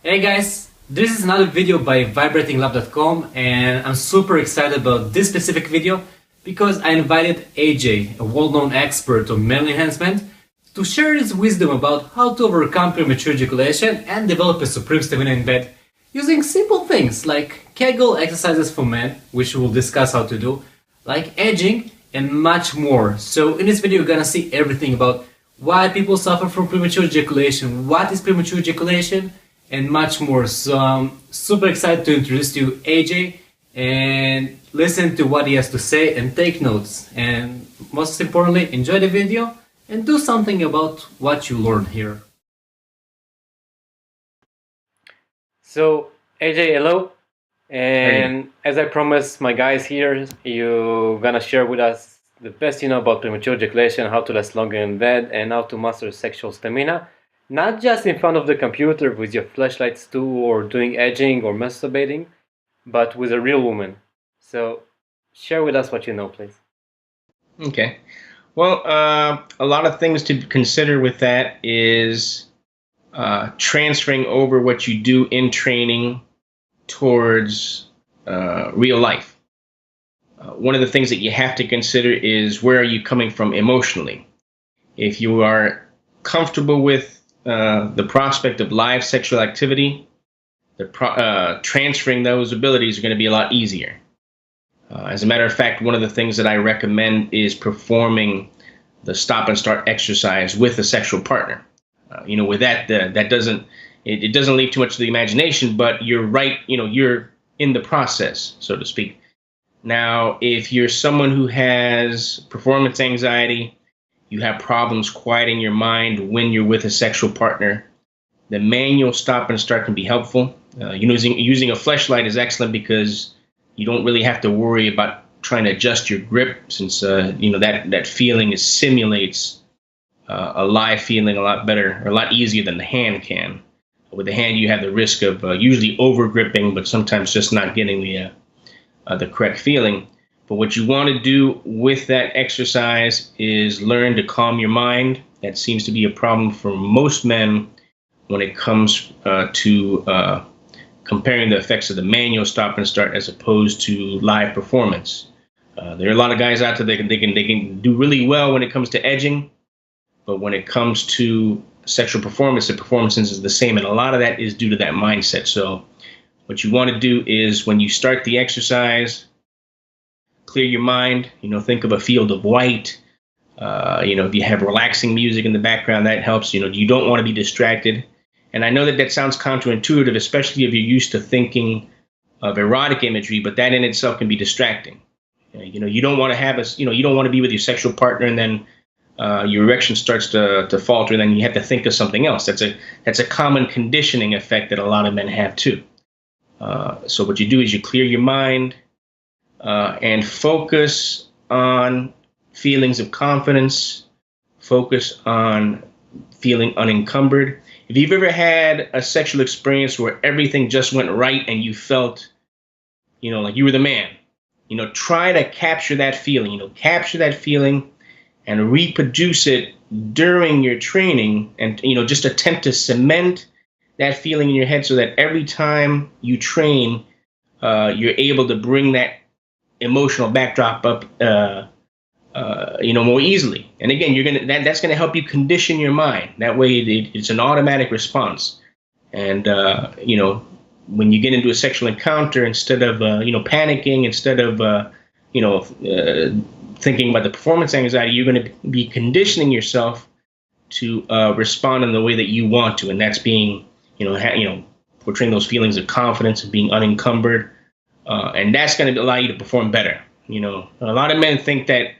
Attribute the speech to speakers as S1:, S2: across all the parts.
S1: Hey guys, this is another video by vibratinglab.com and I'm super excited about this specific video because I invited AJ, a well-known expert on male enhancement, to share his wisdom about how to overcome premature ejaculation and develop a supreme stamina in bed using simple things like Kegel exercises for men, which we'll discuss how to do, like edging and much more. So in this video you're gonna see everything about why people suffer from premature ejaculation, what is premature ejaculation, and much more. So I'm super excited to introduce to you AJ and listen to what he has to say and take notes. And most importantly, enjoy the video and do something about what you learn here. So AJ, hello. And as I promised my guys here, you're gonna share with us the best you know about premature ejaculation, how to last longer in bed, and how to master sexual stamina. Not just in front of the computer with your flashlights too, or doing edging or masturbating, but with a real woman. So share with us what you know, please.
S2: Okay. Well, a lot of things to consider with that is transferring over what you do in training towards real life. One of the things that you have to consider is where are you coming from emotionally. If you are comfortable with the prospect of live sexual activity, transferring those abilities are going to be a lot easier. As a matter of fact, one of the things that I recommend is performing the stop and start exercise with a sexual partner. With that, that doesn't it doesn't leave too much to the imagination, but you're right. You're in the process, so to speak. Now, if you're someone who has performance anxiety, you have problems quieting your mind when you're with a sexual partner, the manual stop and start can be helpful. Using a fleshlight is excellent because you don't really have to worry about trying to adjust your grip, since that feeling simulates a live feeling a lot better, or a lot easier than the hand can. With the hand, you have the risk of usually over gripping, but sometimes just not getting the correct feeling. But what you want to do with that exercise is learn to calm your mind. That seems to be a problem for most men when it comes to comparing the effects of the manual stop and start as opposed to live performance. There are a lot of guys out there that they can do really well when it comes to edging, but when it comes to sexual performance, the performance is the same, and a lot of that is due to that mindset. So what you want to do is when you start the exercise, clear your mind. Think of a field of white. If you have relaxing music in the background, that helps. You don't want to be distracted. And I know that sounds counterintuitive, especially if you're used to thinking of erotic imagery, but that in itself can be distracting. You don't want to you don't want to be with your sexual partner and then your erection starts to falter, and then you have to think of something else. That's a common conditioning effect that a lot of men have too. So what you do is you clear your mind and focus on feelings of confidence, focus on feeling unencumbered. If you've ever had a sexual experience where everything just went right and you felt, like you were the man, try to capture that feeling, and reproduce it during your training, and, just attempt to cement that feeling in your head so that every time you train, you're able to bring that emotional backdrop up, more easily. And again, that's gonna help you condition your mind. That way, it's an automatic response. And when you get into a sexual encounter, instead of panicking, instead of thinking about the performance anxiety, you're going to be conditioning yourself to respond in the way that you want to, and that's being portraying those feelings of confidence and being unencumbered. And that's going to allow you to perform better. A lot of men think that,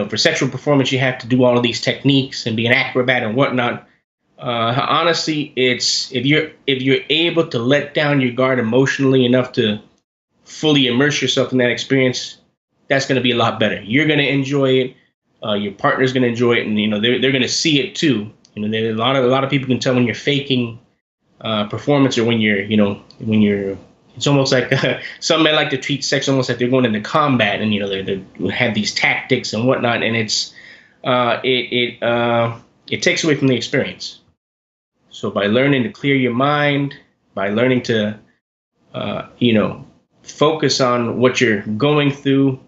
S2: for sexual performance, you have to do all of these techniques and be an acrobat and whatnot. Honestly, it's if you're able to let down your guard emotionally enough to fully immerse yourself in that experience, that's going to be a lot better. You're going to enjoy it. Your partner's going to enjoy it, and they're going to see it too. A lot of people can tell when you're faking performance, or when you're it's almost like some men like to treat sex almost like they're going into combat, and they have these tactics and whatnot, and it takes away from the experience. So by learning to clear your mind, by learning to, focus on what you're going through,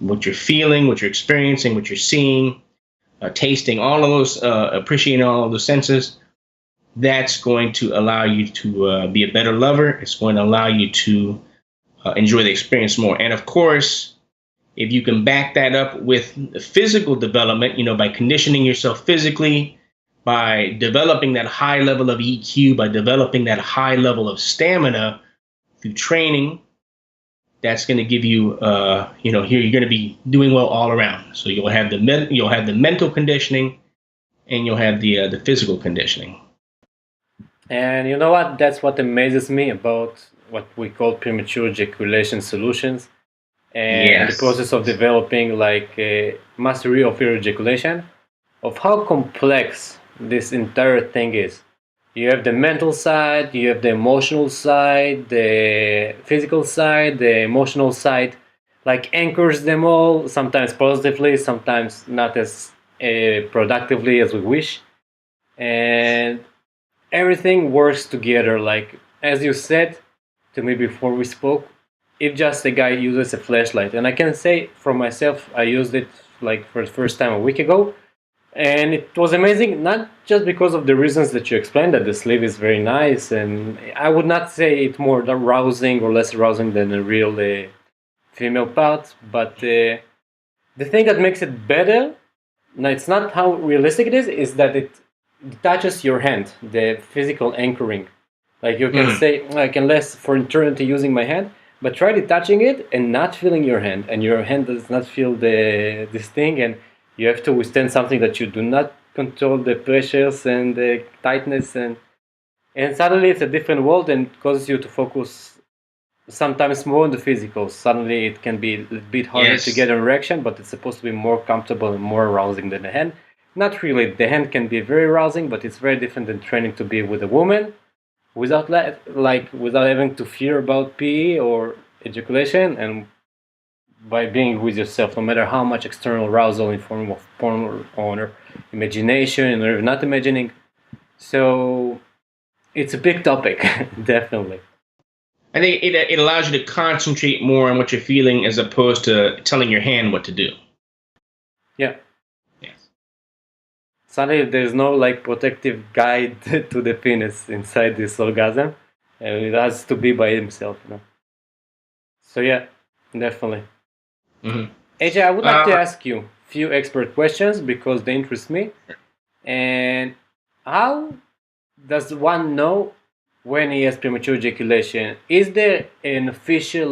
S2: what you're feeling, what you're experiencing, what you're seeing, tasting, all of those, appreciating all of those senses. That's going to allow you to be a better lover. It's going to allow you to enjoy the experience more. And of course, if you can back that up with physical development, by conditioning yourself physically, by developing that high level of EQ, by developing that high level of stamina through training, that's going to give you, here you're going to be doing well all around. So you'll have the mental conditioning, and you'll have the physical conditioning.
S1: And you know what? That's what amazes me about what we call premature ejaculation solutions, and the process of developing like a mastery of your ejaculation, of how complex this entire thing is. You have the mental side, you have the emotional side, the physical side, the emotional side, like anchors them all, sometimes positively, sometimes not as productively as we wish. And everything works together. Like, as you said to me before we spoke, if just a guy uses a flashlight, and I can say for myself, I used it like for the first time a week ago, and it was amazing, not just because of the reasons that you explained, that the sleeve is very nice, and I would not say it more arousing or less arousing than a real female part, but the thing that makes it better, now it's not how realistic it is that it touches your hand, the physical anchoring. Like you can say, I can last for eternity using my hand, but try detaching it and not feeling your hand, and your hand does not feel this thing, and you have to withstand something that you do not control, the pressures and the tightness, and suddenly it's a different world, and it causes you to focus sometimes more on the physical. Suddenly it can be a bit harder to get an erection, but it's supposed to be more comfortable and more arousing than the hand. Not really. The hand can be very arousing, but it's very different than training to be with a woman without having to fear about PE or ejaculation, and by being with yourself, no matter how much external arousal in form of porn or imagination or not imagining. So it's a big topic, definitely.
S2: I think it allows you to concentrate more on what you're feeling as opposed to telling your hand what to do.
S1: Yeah. Yes. Suddenly there's no like protective guide to the penis inside this orgasm, and it has to be by himself. So yeah, definitely.
S2: Mm-hmm.
S1: AJ, I would like to ask you a few expert questions because they interest me. And how does one know when he has premature ejaculation? Is there an official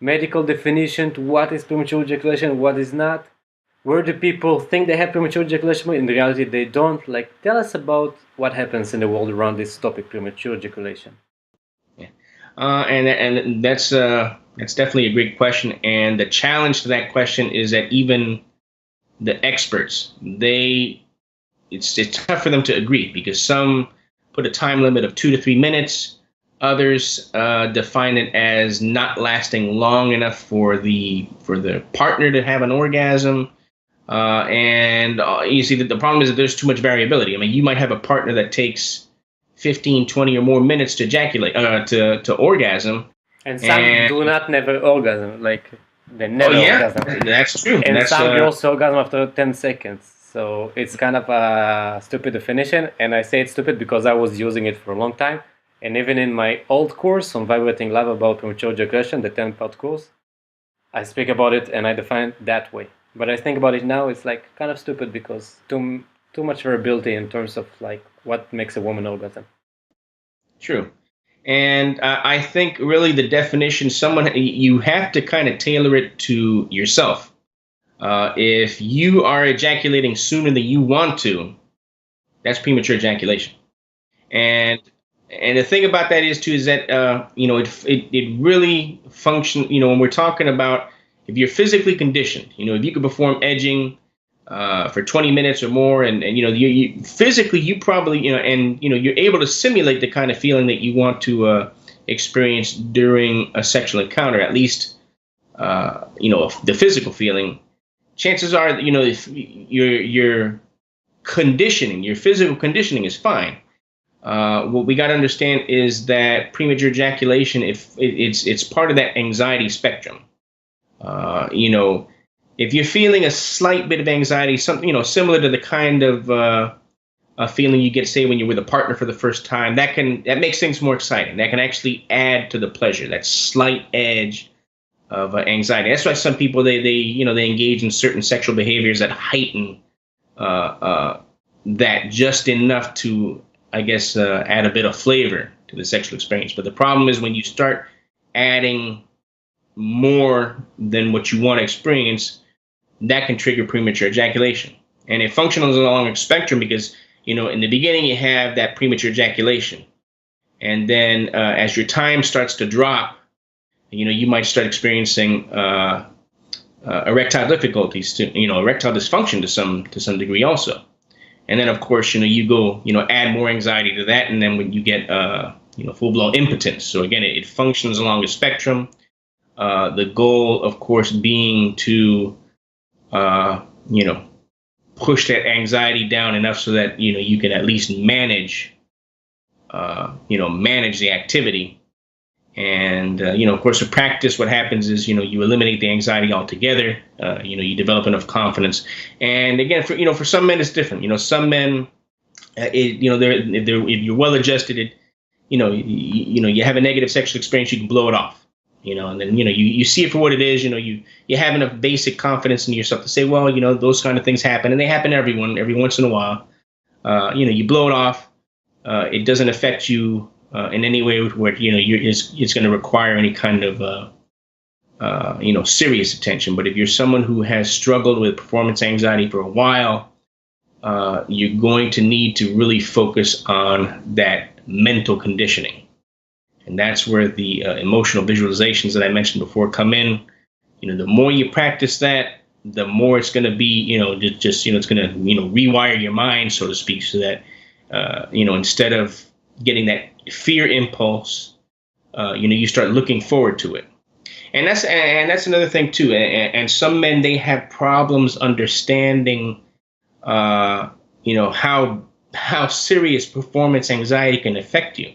S1: medical definition to what is premature ejaculation and what is not? Where do people think they have premature ejaculation, but in reality they don't? Like, tell us about what happens in the world around this topic, premature ejaculation.
S2: Yeah, and that's definitely a great question. And the challenge to that question is that even the experts, it's tough for them to agree, because some put a time limit of 2 to 3 minutes. Others define it as not lasting long enough for the partner to have an orgasm. And you see that the problem is that there's too much variability. I mean, you might have a partner that takes 15, 20 or more minutes to ejaculate, to orgasm.
S1: And some do not never orgasm, like they never orgasm.
S2: That's true.
S1: And some girls orgasm after 10 seconds. So it's kind of a stupid definition. And I say it's stupid because I was using it for a long time. And even in my old course on Vibrating Love about premature ejaculation, the 10-part course, I speak about it and I define it that way. But I think about it now, it's like kind of stupid because too much variability in terms of like what makes a woman orgasm.
S2: True. And I think really the definition, you have to kind of tailor it to yourself. If you are ejaculating sooner than you want to, that's premature ejaculation. And the thing about that is that it really functions. When we're talking about, if you're physically conditioned, if you can perform edging for 20 minutes or more, and you physically, you probably, you're able to simulate the kind of feeling that you want to experience during a sexual encounter, at least, the physical feeling. Chances are, if your conditioning, your physical conditioning is fine. what we got to understand is that premature ejaculation, if it's part of that anxiety spectrum. You know, if you're feeling a slight bit of anxiety, something, you know, similar to the kind of a feeling you get, say, when you're with a partner for the first time, that makes things more exciting. That can actually add to the pleasure, that slight edge of anxiety. That's why some people they engage in certain sexual behaviors that heighten that just enough to, I guess, add a bit of flavor to the sexual experience. But the problem is when you start adding more than what you want to experience, that can trigger premature ejaculation. And it functions along a spectrum because, you know, in the beginning you have that premature ejaculation. And then as your time starts to drop, you know, you might start experiencing erectile difficulties, erectile dysfunction to some degree also. And then, of course, you know, you go, you know, add more anxiety to that. And then when you get, full-blown impotence. So again, it functions along a spectrum. The goal, of course, being to, push that anxiety down enough so that, you know, you can at least manage the activity. And, of course, in practice, what happens is, you know, you eliminate the anxiety altogether. You develop enough confidence. And again, for some men, it's different. You know, some men, if you're well adjusted, you have a negative sexual experience, you can blow it off. You know, and then, you know, you see it for what it is. You know, you have enough basic confidence in yourself to say, well, you know, those kind of things happen, and they happen to everyone every once in a while. You blow it off. It doesn't affect you in any way where, you know, it's going to require any kind of serious attention. But if you're someone who has struggled with performance anxiety for a while, you're going to need to really focus on that mental conditioning. And that's where the emotional visualizations that I mentioned before come in. You know, the more you practice that, the more it's going to be, you know, it's going to, you know, rewire your mind, so to speak, so that, instead of getting that fear impulse, you start looking forward to it. And that's another thing too. And some men, they have problems understanding, how serious performance anxiety can affect you.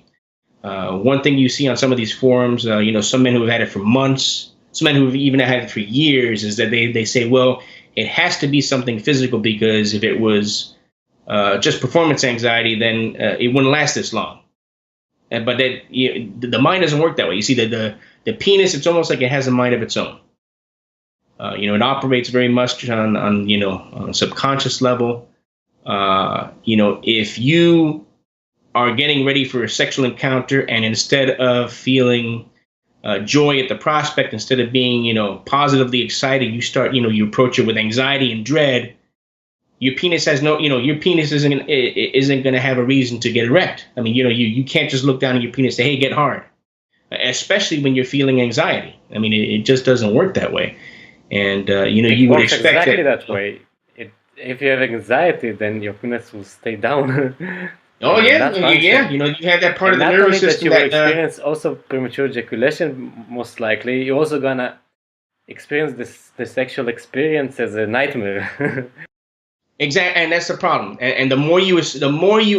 S2: One thing you see on some of these forums, some men who have had it for months, some men who have even had it for years, is that they say, well, it has to be something physical, because if it was just performance anxiety, then it wouldn't last this long. But the mind doesn't work that way. You see, the penis, it's almost like it has a mind of its own. It operates very much on a subconscious level. If you are getting ready for a sexual encounter, and instead of feeling joy at the prospect, instead of being, positively excited, you approach it with anxiety and dread, your penis isn't going to have a reason to get erect. I mean, you can't just look down at your penis and say, hey, get hard, especially when you're feeling anxiety. I mean, it just doesn't work that way. And, you would expect
S3: exactly that way. If you have anxiety, then your penis will stay down.
S2: Oh yeah. You have that part of the nervous system
S3: that you will experience also premature ejaculation. Most likely, you're also gonna experience the sexual experience as a nightmare.
S2: Exactly, and that's the problem. And the more you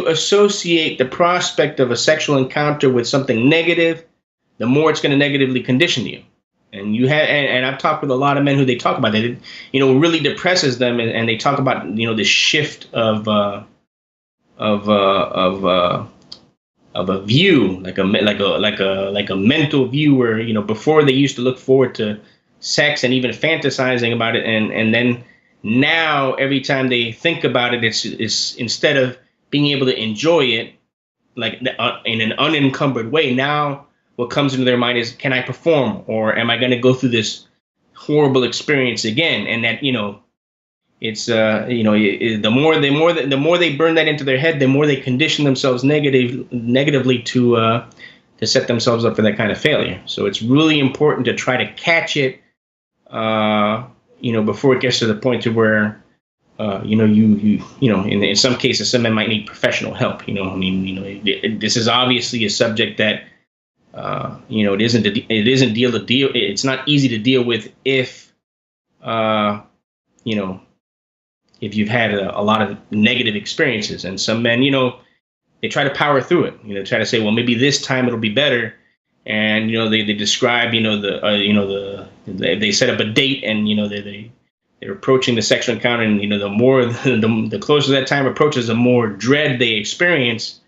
S2: associate the prospect of a sexual encounter with something negative, the more it's going to negatively condition you. And and I've talked with a lot of men who they talk about it. Really depresses them, and they talk about the shift of a view, like a mental view, where before they used to look forward to sex and even fantasizing about it, and then now every time they think about it, it's instead of being able to enjoy it like in an unencumbered way, now what comes into their mind is, can I perform, or am I going to go through this horrible experience again? And that it's the more they burn that into their head, the more they condition themselves negatively to set themselves up for that kind of failure. So it's really important to try to catch it, before it gets to the point to where in some cases some men might need professional help. This is obviously a subject that it's not easy to deal with if you've had a lot of negative experiences. And some men, they try to power through it. Try to say, well, maybe this time it'll be better. And they describe they set up a date, and they're approaching the sexual encounter, and the more the closer that time approaches, the more dread they experience.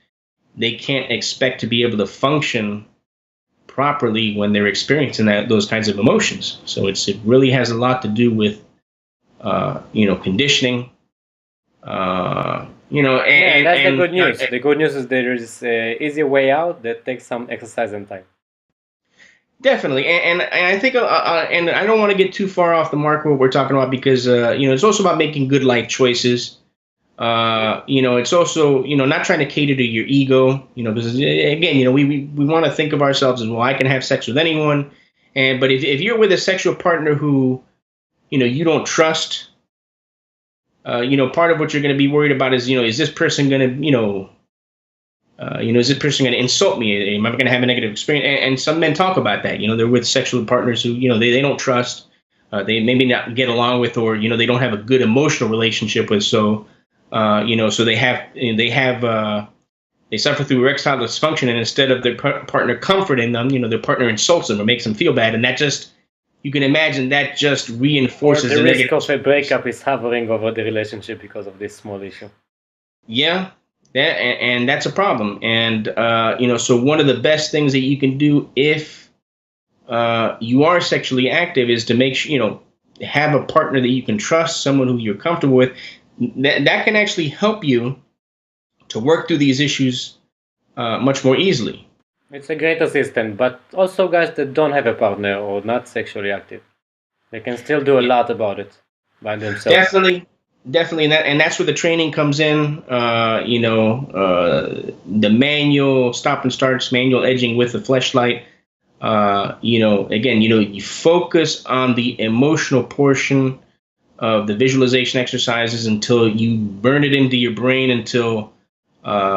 S2: They can't expect to be able to function properly when they're experiencing those kinds of emotions. So it really has a lot to do with conditioning.
S3: That's the good news. The good news is there is an easy way out that takes some exercise and time.
S2: Definitely, and I think, and I don't want to get too far off the mark what we're talking about, because it's also about making good life choices. It's also not trying to cater to your ego. Because again, we want to think of ourselves as, well, I can have sex with anyone, but if you're with a sexual partner who you don't trust, part of what you're going to be worried about is is this person going to is this person going to insult me? Am I going to have a negative experience? And some men talk about that. They're with sexual partners who, they don't trust, they maybe not get along with, or, they don't have a good emotional relationship with. So, so they suffer through erectile dysfunction, and instead of their partner comforting them, their partner insults them or makes them feel bad. And that just, you can imagine that just reinforces
S3: the risk of a breakup is hovering over the relationship because of this small issue.
S2: Yeah. And that's a problem. And, so one of the best things that you can do if you are sexually active is to make sure, have a partner that you can trust, someone who you're comfortable with. That can actually help you to work through these issues much more easily.
S3: It's a great assistant, but also guys that don't have a partner or not sexually active, they can still do a lot about it by themselves.
S2: Definitely, and that's where the training comes in. The manual stop and starts, manual edging with the fleshlight. Again, you focus on the emotional portion of the visualization exercises until you burn it into your brain, until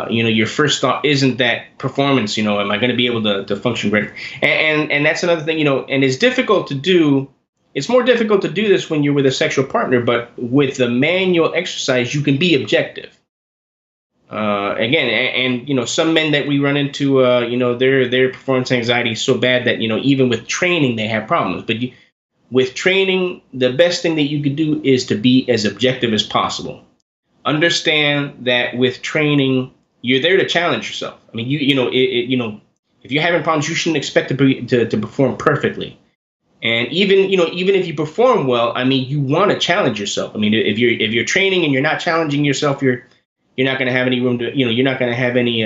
S2: your first thought isn't that performance. Am I going to be able to function great? And that's another thing. And it's difficult to do. It's more difficult to do this when you're with a sexual partner, but with the manual exercise, you can be objective. Again, and some men that we run into, their performance anxiety is so bad that even with training they have problems. But with training, the best thing that you could do is to be as objective as possible. Understand that with training, you're there to challenge yourself. I mean, if you're having problems, you shouldn't expect to perform perfectly. And even if you perform well, I mean, you want to challenge yourself. I mean, if you're training and you're not challenging yourself, you're not going to have any room to, you're not going to have any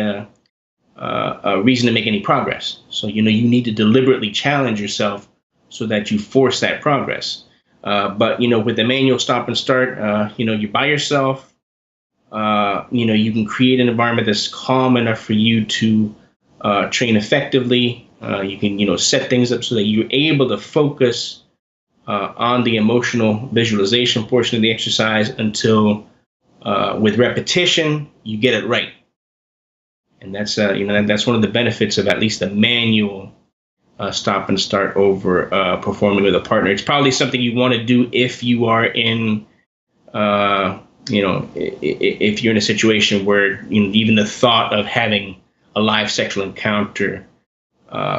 S2: reason to make any progress. So, you need to deliberately challenge yourself so that you force that progress. But, with the manual stop and start, you're by yourself. You can create an environment that's calm enough for you to train effectively. You can, set things up so that you're able to focus on the emotional visualization portion of the exercise until, with repetition, you get it right. And that's, that's one of the benefits of at least the manual stop and start over performing with a partner. It's probably something you want to do if you are in, if you're in a situation where even the thought of having a live sexual encounter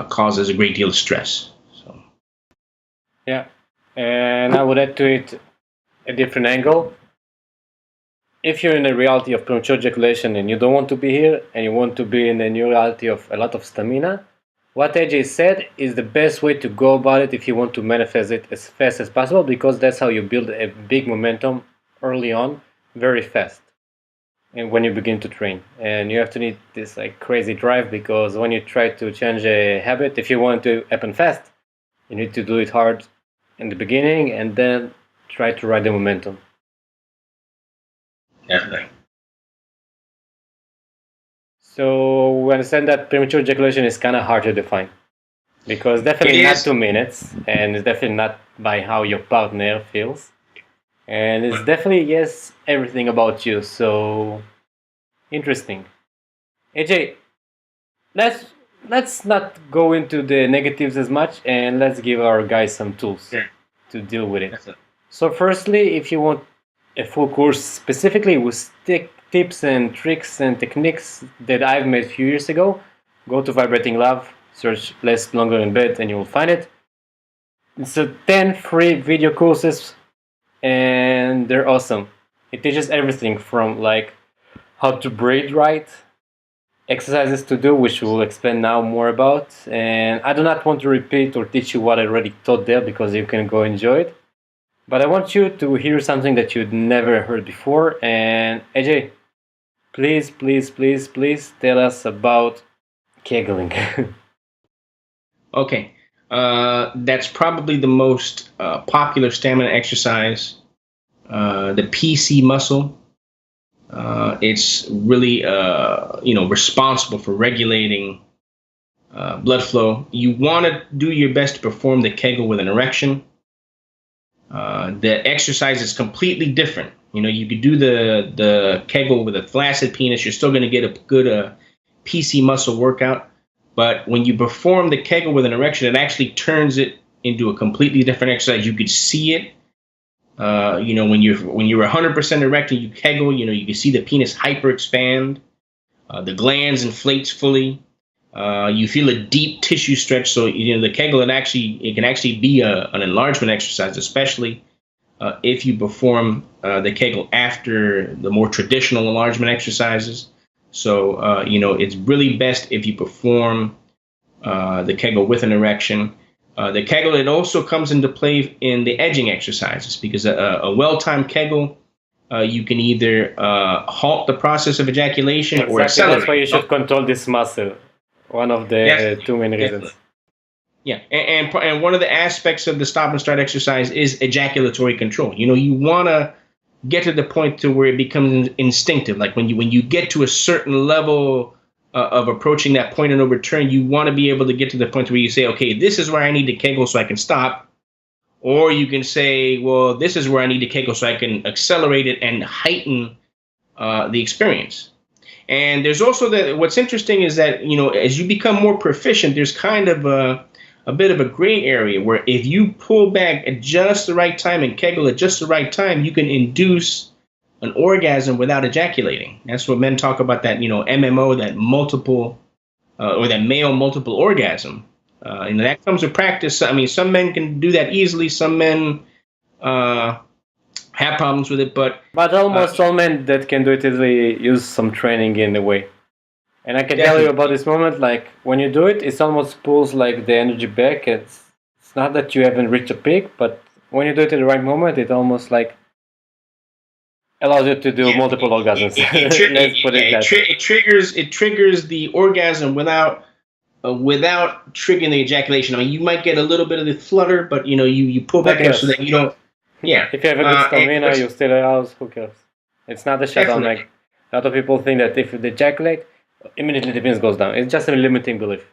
S2: causes a great deal of stress. So,
S3: yeah, and I would add to it a different angle. If you're in a reality of premature ejaculation and you don't want to be here, and you want to be in a new reality of a lot of stamina, what AJ said is the best way to go about it if you want to manifest it as fast as possible, because that's how you build a big momentum early on, very fast. And when you begin to train, and you have to need this crazy drive, because when you try to change a habit, if you want to happen fast, you need to do it hard in the beginning and then try to ride the momentum.
S2: Definitely.
S3: So we understand that premature ejaculation is kind of hard to define, because definitely not 2 minutes, and it's definitely not by how your partner feels. And it's definitely, yes, everything about you. So interesting. AJ, let's not go into the negatives as much, and let's give our guys some tools to deal with it. So firstly, if you want a full course specifically, we stick tips and tricks and techniques that I've made a few years ago, go to Vibrating Love, search Last Longer in Bed, and you will find it. It's a 10 free video courses, and they're awesome. It teaches everything from like how to breathe right, exercises to do, which we'll explain now more about. And I do not want to repeat or teach you what I already taught there because you can go enjoy it. But I want you to hear something that you'd never heard before. And AJ, please, please, please, please tell us about Kegeling.
S2: Okay. That's probably the most popular stamina exercise, the PC muscle. It's really, responsible for regulating blood flow. You want to do your best to perform the Kegel with an erection. The exercise is completely different. You could do the Kegel with a flaccid penis. You're still going to get a good PC muscle workout. But when you perform the Kegel with an erection, it actually turns it into a completely different exercise. You could see it. When you're 100% erect and you Kegel, you can see the penis hyper expand. The glands inflates fully. You feel a deep tissue stretch. So the Kegel, it can actually be an enlargement exercise, especially if you perform the Kegel after the more traditional enlargement exercises. So it's really best if you perform the Kegel with an erection. The Kegel, it also comes into play in the edging exercises because a well-timed Kegel, you can either halt the process of ejaculation or accelerate.
S3: That's why you should control this muscle. One of the two main reasons.
S2: Yeah, and one of the aspects of the stop and start exercise is ejaculatory control. You want to get to the point to where it becomes instinctive. Like when you get to a certain level of approaching that point of no return, you want to be able to get to the point where you say, okay, this is where I need to Kegel so I can stop. Or you can say, well, this is where I need to Kegel so I can accelerate it and heighten the experience. And there's also what's interesting is that, as you become more proficient, there's kind of a bit of a gray area where if you pull back at just the right time and Kegel at just the right time, you can induce an orgasm without ejaculating. That's what men talk about, that, MMO, that multiple or that male multiple orgasm. And that comes with practice. I mean, some men can do that easily. Some men have problems with it, but
S3: almost all men that can do it easily use some training in a way. And I can tell you about this moment, like when you do it, it almost pulls like the energy back. It's not that you haven't reached a peak, but when you do it at the right moment, it almost like allows you to do multiple orgasms.
S2: It triggers the orgasm without triggering the ejaculation. I mean, you might get a little bit of the flutter, but you pull back up so that you don't. Yeah.
S3: If you have a good stamina, you still arouse. Who cares? It's not a shutdown. Like a lot of people think that if they ejaculate, immediately the penis goes down. It's just a limiting belief.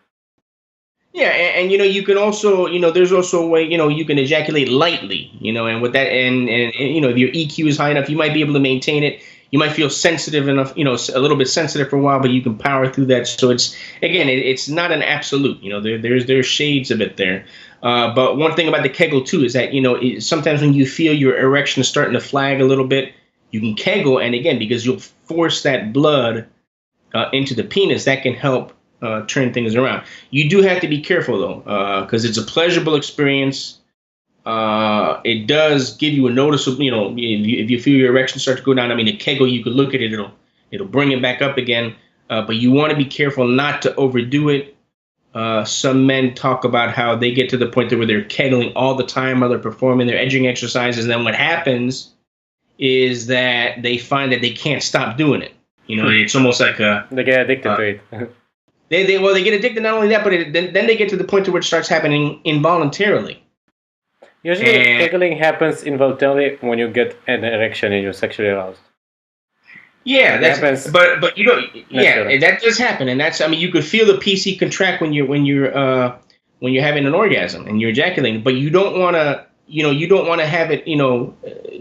S2: Yeah, and you can also, there's also a way, you can ejaculate lightly, and with that, and if your EQ is high enough, you might be able to maintain it. You might feel sensitive enough, a little bit sensitive for a while, but you can power through that. So it's not an absolute, there's shades of it there. But one thing about the Kegel too is that, sometimes when you feel your erection starting to flag a little bit, you can Kegel, and again, because you'll force that blood into the penis, that can help turn things around. You do have to be careful though, because it's a pleasurable experience. It does give you a noticeable, if you feel your erection start to go down. I mean, a Kegel, you could look at it, it'll bring it back up again. But you want to be careful not to overdo it. Some men talk about how they get to the point where they're Kegeling all the time while they're performing their edging exercises. And then what happens is that they find that they can't stop doing it. It's almost like
S3: they get addicted to it.
S2: They get addicted. Not only that, but then they get to the point where it starts happening involuntarily.
S3: Usually, Kegeling happens involuntarily when you get an erection and you're sexually aroused.
S2: Yeah, but that does happen, and you could feel the PC contract when you're having an orgasm and you're ejaculating, but you don't want to have it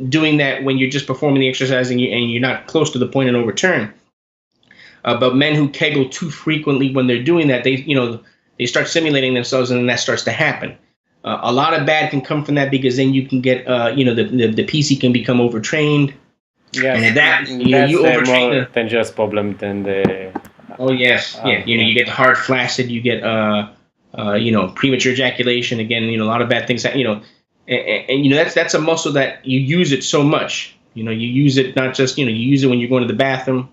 S2: doing that when you're just performing the exercise and you're not close to the point of no return. But men who Kegel too frequently, when they're doing that, they start simulating themselves, and then that starts to happen. A lot of bad can come from that because then you can get the PC can become overtrained.
S3: Yes,
S2: And at that,
S3: that's
S2: you
S3: a
S2: overtrain
S3: more
S2: the.
S3: dangerous problem than the.
S2: Oh yes, yeah. You get the heart flaccid. You get premature ejaculation. Again, a lot of bad things. And that's a muscle that you use it so much. You use it not just you use it when you're going to the bathroom.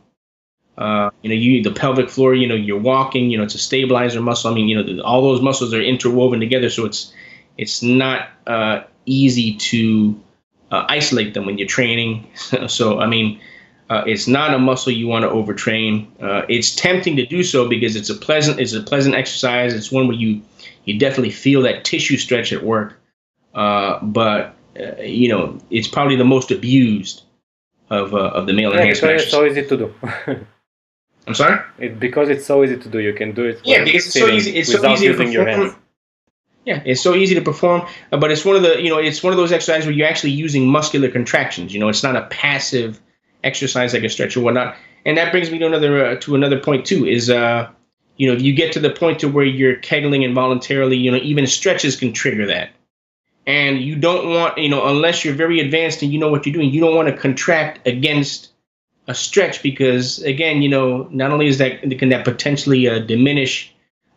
S2: The pelvic floor. You're walking. It's a stabilizer muscle. I mean, all those muscles are interwoven together, so it's not easy to isolate them when you're training. So I mean. It's not a muscle you want to overtrain. It's tempting to do so because it's a pleasant exercise. It's one where you definitely feel that tissue stretch at work. But it's probably the most abused of the male enhancement
S3: because it's so
S2: exercise.
S3: easy to do.
S2: I'm sorry?
S3: Because it's so easy to do. You can do it
S2: Yeah, because it's so easy. It's so easy to
S3: using your
S2: perform.
S3: hands.
S2: Yeah, it's so easy to perform, but it's one of the it's one of those exercises where you're actually using muscular contractions. It's not a passive exercise like a stretch or whatnot. And that brings me to another point too. Is if you get to the point to where you're kegling involuntarily, even stretches can trigger that. And you don't want, unless you're very advanced and you know what you're doing, you don't want to contract against a stretch because, again, not only can that potentially diminish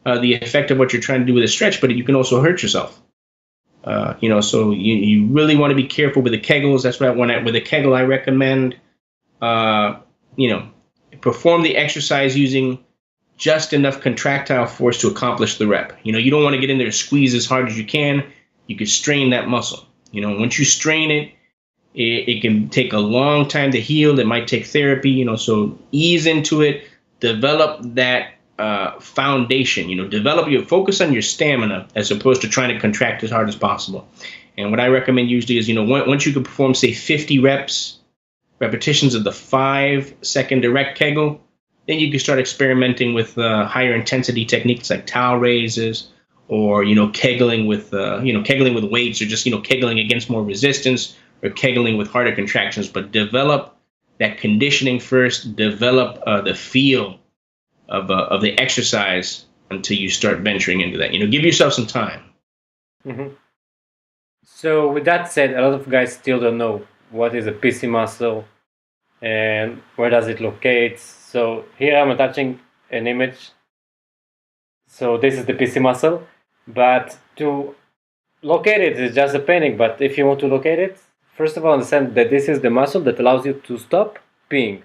S2: the effect of what you're trying to do with a stretch, but you can also hurt yourself. So you really want to be careful with the Kegels. That's why with a Kegel, I recommend, perform the exercise using just enough contractile force to accomplish the rep. You don't want to get in there and squeeze as hard as you can. You could strain that muscle. Once you strain it, it can take a long time to heal. It might take therapy. So ease into it. Develop that foundation. Focus on your stamina as opposed to trying to contract as hard as possible. And what I recommend usually is, once you can perform, say, 50 repetitions of the 5-second direct Kegel, then you can start experimenting with higher intensity techniques like towel raises, or kegling with weights, or just kegling against more resistance, or kegling with harder contractions. But develop that conditioning first. Develop the feel of the exercise until you start venturing into that. Give yourself some time.
S3: Mm-hmm. So with that said, a lot of guys still don't know what is a PC muscle and where does it locate. So here I'm attaching an image. So this is the PC muscle, but to locate it is just a painting. But if you want to locate it, first of all, understand that this is the muscle that allows you to stop peeing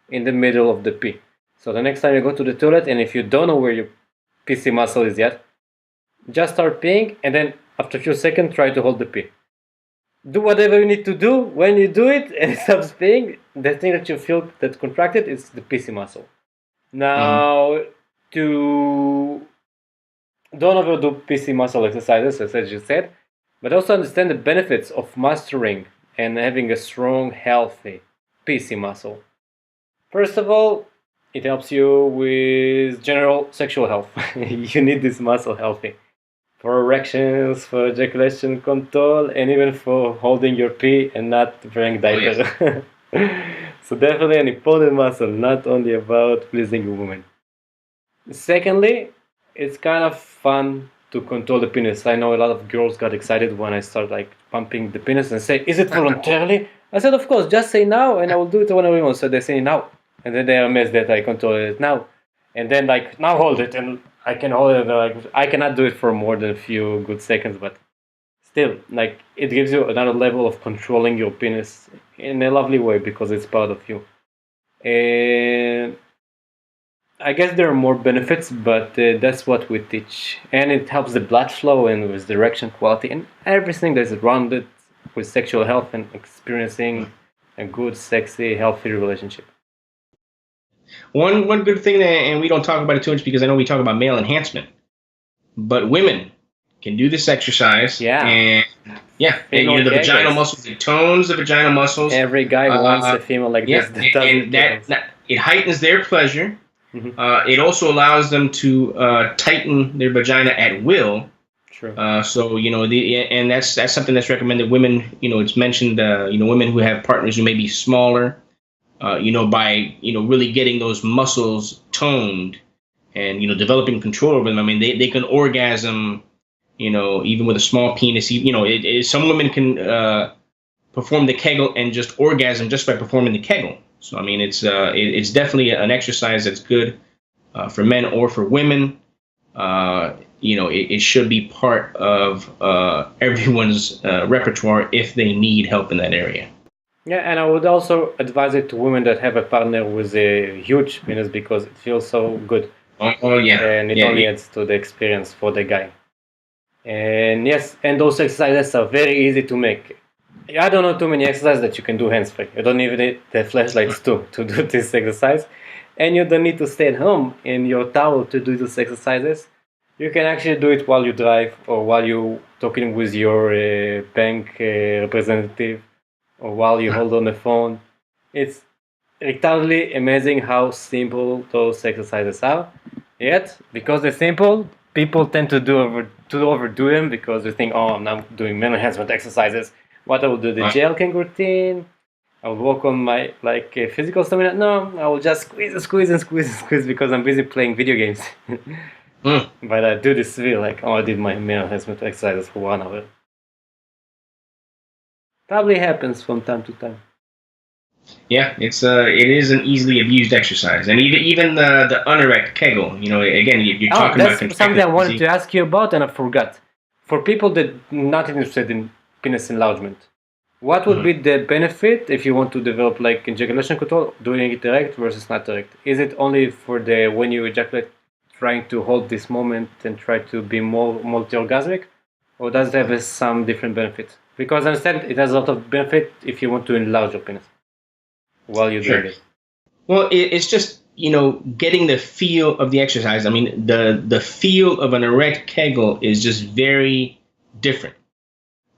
S3: in the middle of the pee. So the next time you go to the toilet, and if you don't know where your PC muscle is yet, just start peeing, and then after a few seconds, try to hold the pee. Do whatever you need to do. When you do it and it stops peeing, the thing that you feel that contracted is the PC muscle. Now, to don't overdo PC muscle exercises, as you said, but also understand the benefits of mastering and having a strong, healthy PC muscle. First of all, it helps you with general sexual health. You need this muscle healthy for erections, for ejaculation control, and even for holding your pee and not wearing diapers. Oh, yes. So definitely an important muscle, not only about pleasing a woman. Secondly, it's kind of fun to control the penis. I know a lot of girls got excited when I start pumping the penis and say, "Is it voluntarily?" I said, "Of course, just say now and I will do it whenever you want." So they say now. And then they are amazed that I control it now. And then now hold it, and I can hold it. I cannot do it for more than a few good seconds, but still, it gives you another level of controlling your penis in a lovely way because it's part of you. And I guess there are more benefits, but that's what we teach. And it helps the blood flow and with the erection quality and everything that's around it with sexual health and experiencing a good, sexy, healthy relationship.
S2: One good thing, and we don't talk about it too much because I know we talk about male enhancement, but women can do this exercise.
S3: Yeah.
S2: And the vaginal muscles, it tones the vaginal muscles.
S3: Every guy wants a female like this.
S2: It heightens their pleasure. Mm-hmm. It also allows them to tighten their vagina at will.
S3: True.
S2: So and that's something that's recommended. Women, it's mentioned. Women who have partners who may be smaller. By really getting those muscles toned and developing control over them. I mean, they can orgasm, even with a small penis. Some women can perform the Kegel and just orgasm just by performing the Kegel. So I mean, it's definitely an exercise that's good for men or for women. It should be part of everyone's repertoire if they need help in that area.
S3: Yeah, and I would also advise it to women that have a partner with a huge penis because it feels so good.
S2: Oh yeah.
S3: And it only adds to the experience for the guy. And yes, and those exercises are very easy to make. I don't know too many exercises that you can do hands-free. You don't even need the flashlights to do this exercise. And you don't need to stay at home in your towel to do these exercises. You can actually do it while you drive or while you're talking with your bank representative or while you hold on the phone. It's totally amazing how simple those exercises are. Yet, because they're simple, people tend to overdo them because they think, oh, I'm not doing male enhancement exercises. What I will do, the gel king routine. I will work on my physical stamina. No, I will just squeeze because I'm busy playing video games. But I do this feel like, oh, I did my male enhancement exercises for 1 hour. Probably happens from time to time.
S2: Yeah, it is an easily abused exercise, and even the unerect Kegel. Again, you're talking about.
S3: That's something I wanted to ask you about, and I forgot. For people that are not interested in penis enlargement, what would be the benefit if you want to develop ejaculation control, doing it erect versus not erect? Is it only for the when you ejaculate, trying to hold this moment and try to be more multi-orgasmic, or does it have some different benefits? Because I understand it has a lot of benefit if you want to enlarge your penis while you're doing it.
S2: Well, it's just getting the feel of the exercise. I mean, the feel of an erect Kegel is just very different.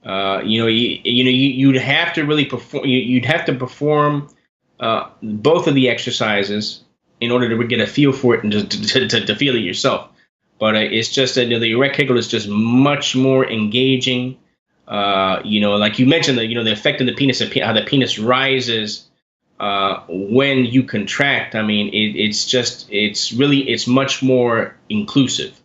S2: You'd have to really perform. You'd have to perform both of the exercises in order to get a feel for it and to feel it yourself. But it's just that the erect Kegel is just much more engaging. Like you mentioned, the effect of the penis, how the penis rises when you contract. I mean, it's much more inclusive.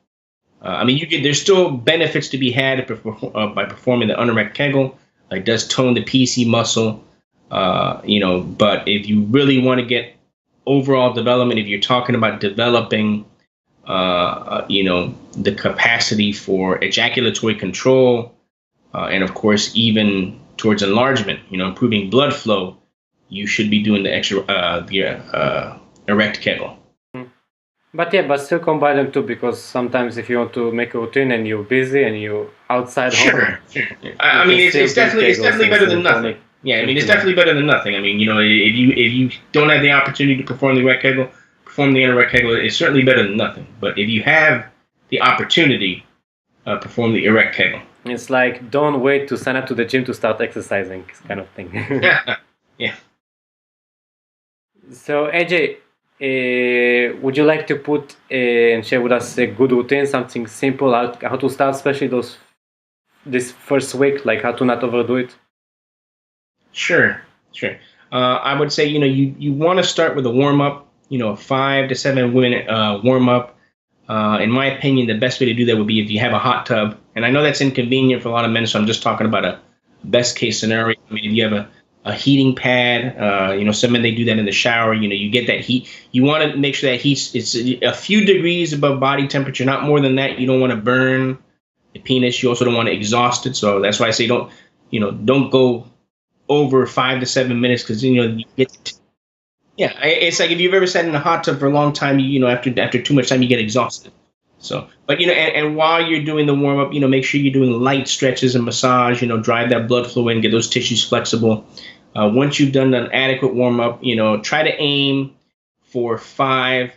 S2: I mean, there's still benefits to be had by performing the unerect Kegel. It does tone the PC muscle, but if you really want to get overall development, if you're talking about developing, the capacity for ejaculatory control, and of course, even towards enlargement, improving blood flow, you should be doing the erect Kegel.
S3: But still combine them too, because sometimes if you want to make a routine and you're busy and you're outside home,
S2: sure. I mean, it's definitely better than nothing. Yeah, I mean, it's definitely better than nothing. I mean, if you don't have the opportunity to perform the erect Kegel, perform the unerect Kegel. It's certainly better than nothing. But if you have the opportunity, perform the erect Kegel.
S3: It's like, don't wait to sign up to the gym to start exercising, kind of thing.
S2: Yeah.
S3: So, AJ, would you like to put and share with us a good routine, something simple, how to start, especially this first week, like how to not overdo it?
S2: Sure. I would say, you want to start with a warm-up, a 5 to 7 minute warm-up. In my opinion, the best way to do that would be if you have a hot tub. And I know that's inconvenient for a lot of men, so I'm just talking about a best case scenario. I mean, if you have a heating pad, some men, they do that in the shower. You get that heat. You want to make sure that it's a few degrees above body temperature, not more than that. You don't want to burn the penis. You also don't want to exhaust it. So that's why I say don't go over 5 to 7 minutes, because you get. Yeah, it's like if you've ever sat in a hot tub for a long time, after too much time, you get exhausted. So, but and while you're doing the warm up, make sure you're doing light stretches and massage. Drive that blood flow in, get those tissues flexible. Once you've done an adequate warm up, try to aim for 5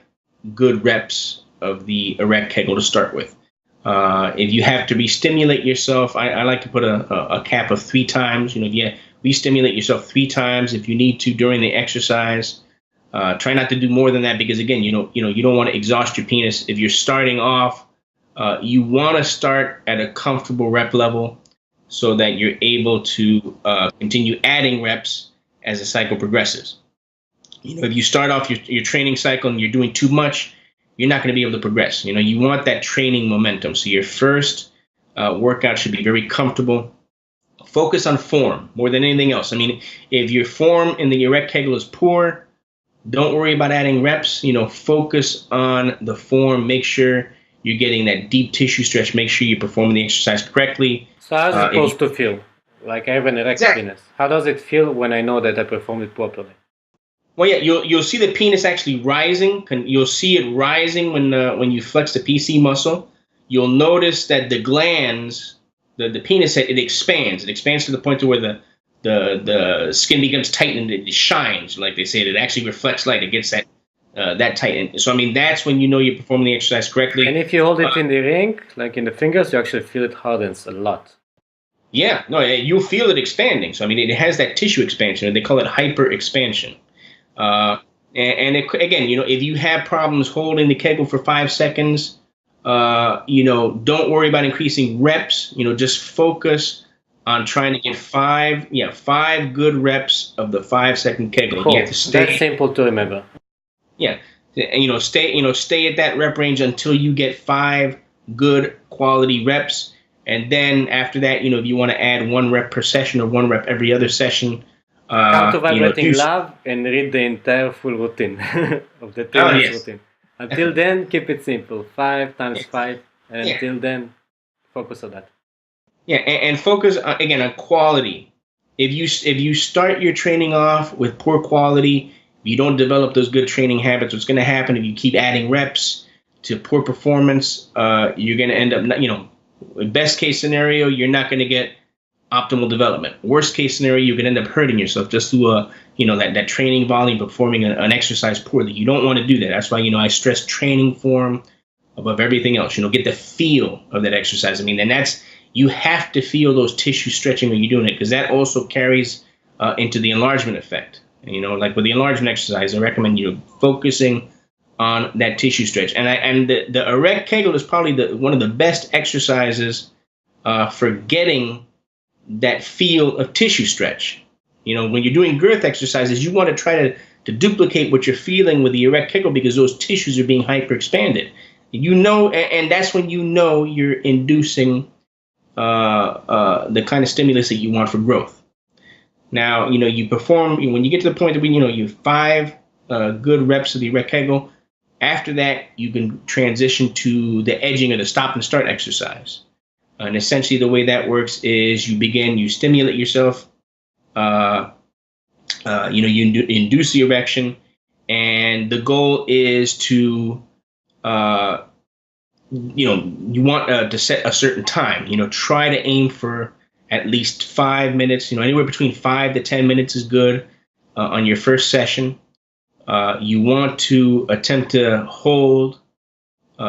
S2: good reps of the erect Kegel to start with. If you have to re-stimulate yourself, I like to put a cap of 3 times. If you re-stimulate yourself 3 times if you need to during the exercise. Try not to do more than that, because again, you don't want to exhaust your penis. If you're starting off, you want to start at a comfortable rep level so that you're able to continue adding reps as the cycle progresses. If you start off your training cycle and you're doing too much, you're not going to be able to progress. You want that training momentum. So your first workout should be very comfortable, Focus on form more than anything else. I mean, if your form in the erect Kegel is poor, don't worry about adding reps. Focus on the form. Make sure you're getting that deep tissue stretch. Make sure you're performing the exercise correctly.
S3: So how's it supposed to feel? Like I have an erect penis. How does it feel when I know that I performed it properly?
S2: Well, yeah, you'll see the penis actually rising. You'll see it rising when you flex the PC muscle. You'll notice that the glands, the penis, it expands. It expands to the point to where the skin becomes tight and it shines, like they say. It actually reflects light. It gets that tight. So I mean, that's when you know you're performing the exercise correctly.
S3: And if you hold it in the ring, like in the fingers, you actually feel it hardens a lot.
S2: Yeah, no, you'll feel it expanding. So I mean, it has that tissue expansion. They call it hyper expansion. Again, if you have problems holding the Kegel for 5 seconds, don't worry about increasing reps. Just focus on trying to get 5 good reps of the 5-second Kegel.
S3: Cool.
S2: You have to stay.
S3: That's simple to remember.
S2: Yeah, and stay at that rep range until you get 5 good quality reps, and then after that, if you want to add 1 rep per session or 1 rep every other session.
S3: Come to Vibrating Lab and read the entire full routine of the 3 routine. Until then, keep it simple. 5 times 5, and until then, focus on that.
S2: Yeah, and focus again on quality. If you start your training off with poor quality, you don't develop those good training habits. What's going to happen if you keep adding reps to poor performance? You're going to end up, best case scenario, you're not going to get optimal development. Worst case scenario, you can end up hurting yourself just through that training volume, performing an exercise poorly. You don't want to do that. That's why I stress training form above everything else. Get the feel of that exercise. I mean, and you have to feel those tissues stretching when you're doing it, because that also carries into the enlargement effect. Like with the enlargement exercise, I recommend focusing on that tissue stretch. And the erect Kegel is probably one of the best exercises for getting that feel of tissue stretch. When you're doing girth exercises, you want to try to duplicate what you're feeling with the erect Kegel, because those tissues are being hyperexpanded. And that's when you're inducing the kind of stimulus that you want for growth. Now, you perform, when you get to the point that you have 5 good reps of the erect Kegel. After that, you can transition to the edging or the stop and start exercise. And essentially the way that works is you stimulate yourself, you induce the erection, and the goal is to, you want to set a certain time. Try to aim for at least 5 minutes, anywhere between 5 to 10 minutes is good on your first session. You want to attempt to hold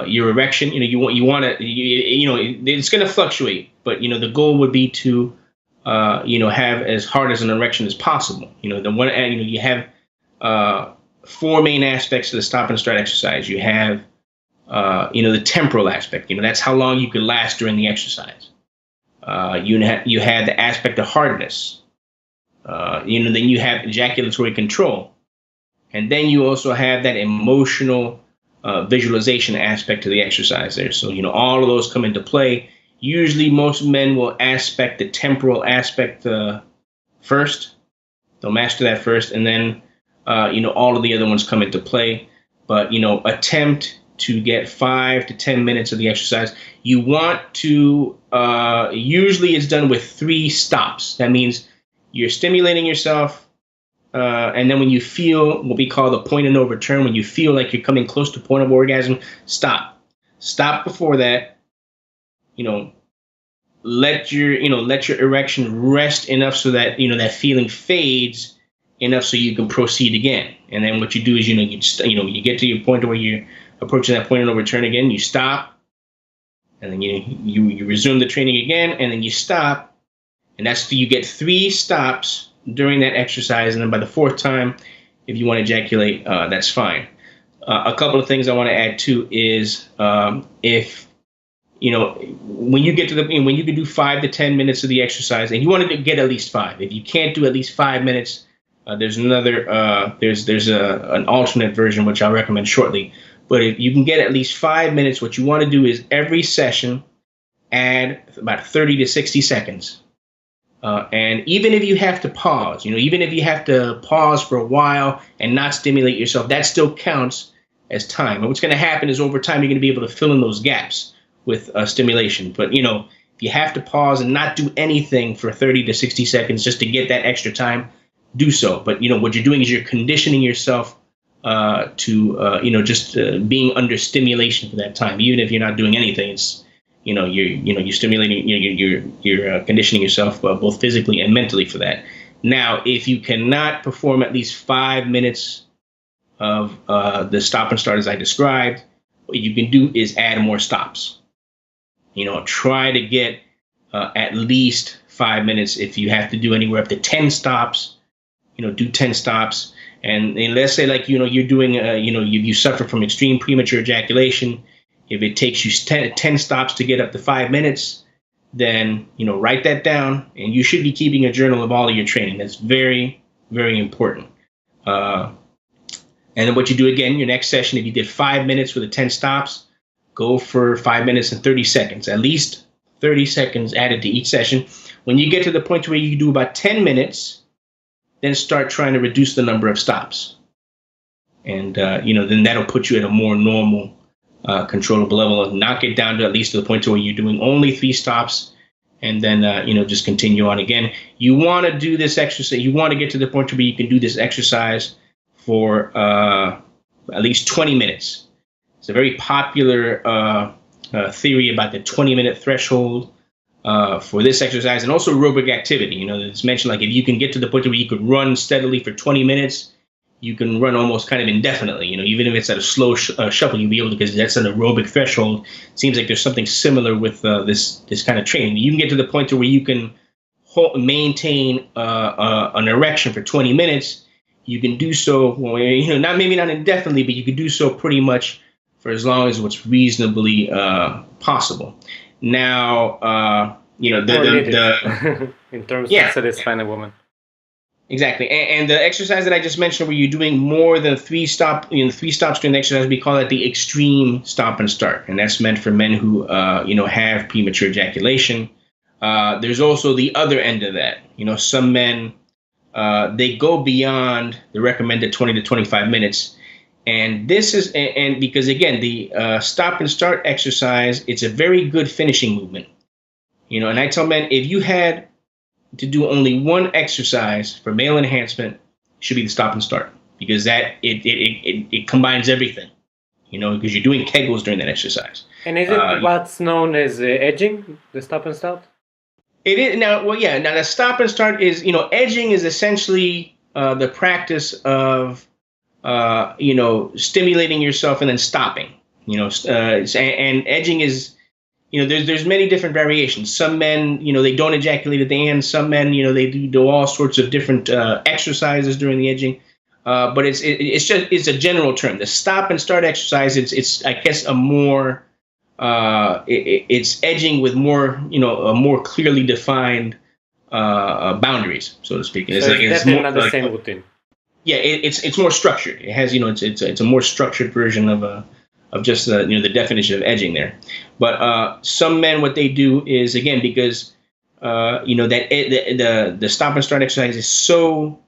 S2: your erection. It's going to fluctuate, but the goal would be to have as hard as an erection as possible. You have 4 main aspects to the stop and start exercise. You have the temporal aspect. That's how long you could last during the exercise. You have the aspect of hardness. Then you have ejaculatory control, and then you also have that emotional visualization aspect to the exercise there. So, all of those come into play. Usually most men will aspect the temporal aspect first. They'll master that first, and then, all of the other ones come into play. But, attempt to get 5 to 10 minutes of the exercise. You want to, usually it's done with 3 stops. That means you're stimulating yourself, and then when you feel what we call the point of no return, when you feel like you're coming close to point of orgasm, stop. Stop before that. Let your erection rest enough so that that feeling fades enough so you can proceed again. And then what you do is you get to your point where you're approaching that point of no return again. You stop, and then you resume the training again, and then you stop, and you get 3 stops during that exercise, and then by the 4th time, if you want to ejaculate, that's fine. A couple of things I want to add too is if when you get to when you can do 5 to 10 minutes of the exercise, and you want to get at least 5. If you can't do at least 5 minutes, there's an alternate version which I'll recommend shortly. But if you can get at least 5 minutes, what you want to do is every session add about 30 to 60 seconds And even if you have to pause, even if you have to pause for a while and not stimulate yourself, that still counts as time. And what's going to happen is over time, you're going to be able to fill in those gaps with stimulation. But, if you have to pause and not do anything for 30 to 60 seconds just to get that extra time, do so. But, what you're doing is you're conditioning yourself to, just being under stimulation for that time. Even if you're not doing anything, it's, you're stimulating, you're conditioning yourself both physically and mentally for that. Now, if you cannot perform at least 5 minutes of the stop and start as I described, what you can do is add more stops. Try to get at least 5 minutes. If you have to do anywhere up to 10 stops, do 10 stops. And let's say you're doing, you suffer from extreme premature ejaculation. If it takes you 10 stops to get up to 5 minutes, then, write that down, and you should be keeping a journal of all of your training. That's very, very important. And then what you do again, your next session, if you did 5 minutes with the 10 stops, go for 5 minutes and 30 seconds, at least 30 seconds added to each session. When you get to the point where you do about 10 minutes, then start trying to reduce the number of stops. And, then that'll put you at a more normal, controllable level, and knock it down to at least to the point where you're doing only 3 stops, and then, just continue on again. You want to do this exercise. You want to get to the point where you can do this exercise for at least 20 minutes. It's a very popular theory about the 20-minute threshold for this exercise, and also aerobic activity. It's mentioned like if you can get to the point where you could run steadily for 20 minutes, you can run almost kind of indefinitely. Even if it's at a slow shuffle, you'll be able to, because that's an aerobic threshold. It seems like there's something similar with this kind of training. You can get to the point where you can maintain an erection for 20 minutes. You can do so, maybe not indefinitely, but you can do so pretty much for as long as what's reasonably possible. Now,
S3: in terms of satisfying a woman.
S2: Exactly, and the exercise that I just mentioned, where you're doing more than 3 stops during the exercise, we call that the extreme stop and start, and that's meant for men who have premature ejaculation. There's also the other end of that. Some men they go beyond the recommended 20 to 25 minutes, and this is and because again the stop and start exercise, it's a very good finishing movement. And I tell men, if you had to do only one exercise for male enhancement, it should be the stop and start, because that it combines everything, because you're doing Kegels during that exercise.
S3: And is it what's known as edging, the stop and start?
S2: It is now. Well, yeah. Now the stop and start is, edging is essentially the practice of stimulating yourself and then stopping. And edging is, there's many different variations. Some men, they don't ejaculate at the end. Some men, they do all sorts of different exercises during the edging. But it's a general term. The stop and start exercise, it's I guess a more it's edging with more, a more clearly defined boundaries, so to speak.
S3: It's definitely not the same routine.
S2: Yeah, it's more structured. It has, it's a more structured version of just the definition of edging there. But some men, what they do is, again, because the stop and start exercise is so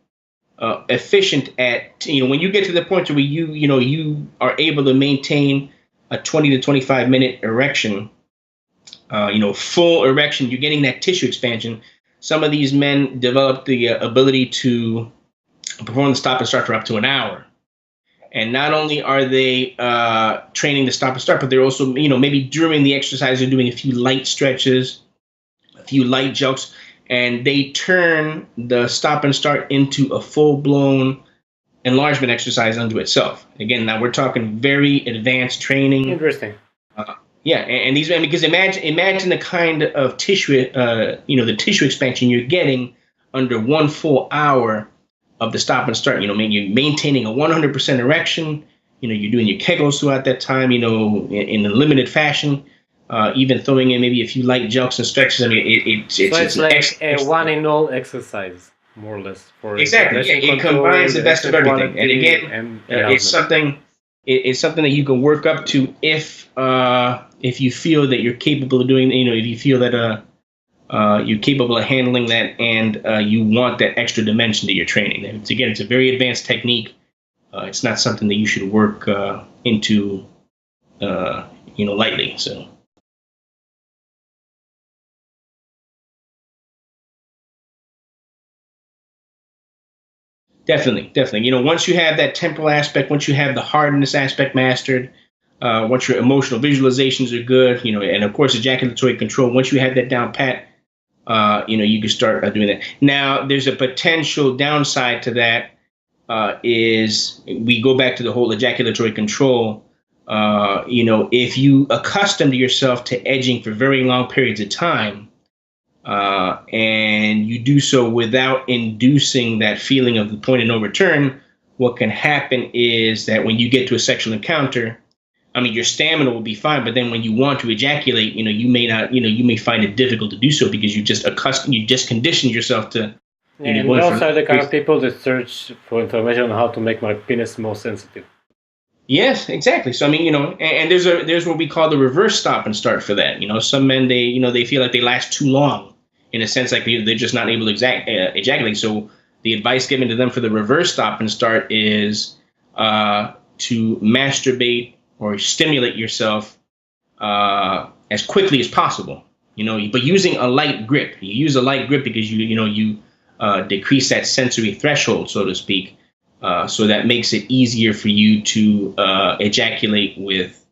S2: efficient at, when you get to the point where you are able to maintain a 20 to 25 minute erection, full erection, you're getting that tissue expansion. Some of these men develop the ability to perform the stop and start for up to an hour. And not only are they training the stop and start, but they're also, maybe during the exercise, they're doing a few light stretches, a few light jokes, and they turn the stop and start into a full-blown enlargement exercise unto itself. Again, now we're talking very advanced training.
S3: Interesting.
S2: Yeah, and these men, because imagine the kind of tissue, the tissue expansion you're getting under 1 full hour of the stop and start. You're maintaining a 100% erection. You're doing your Kegels throughout that time. In a limited fashion, even throwing in maybe a few light jokes and stretches.
S3: It's like a one-in-all exercise, more or less.
S2: Exactly. Yeah, it combines the best of everything. And again, it's something that you can work up to if you feel that you're capable of doing. If you feel that you're capable of handling that, and you want that extra dimension to your training. And it's a very advanced technique. It's not something that you should work into, lightly. So. Definitely. Once you have that temporal aspect, once you have the hardness aspect mastered, once your emotional visualizations are good, and of course ejaculatory control. Once you have that down pat, you can start doing that. Now, there's a potential downside to that. Is we go back to the whole ejaculatory control. If you accustom yourself to edging for very long periods of time, and you do so without inducing that feeling of the point of no return, what can happen is that when you get to a sexual encounter, your stamina will be fine, but then when you want to ejaculate, you may not, you may find it difficult to do so because you just conditioned yourself to.
S3: And we also are the kind of people that search for information on how to make my penis more sensitive.
S2: Yes, exactly. So and there's what we call the reverse stop and start for that. Some men they feel like they last too long, in a sense like they're just not able to ejaculate. So the advice given to them for the reverse stop and start is to masturbate or stimulate yourself as quickly as possible. But using a light grip. You use a light grip because you decrease that sensory threshold, so to speak. So that makes it easier for you to ejaculate with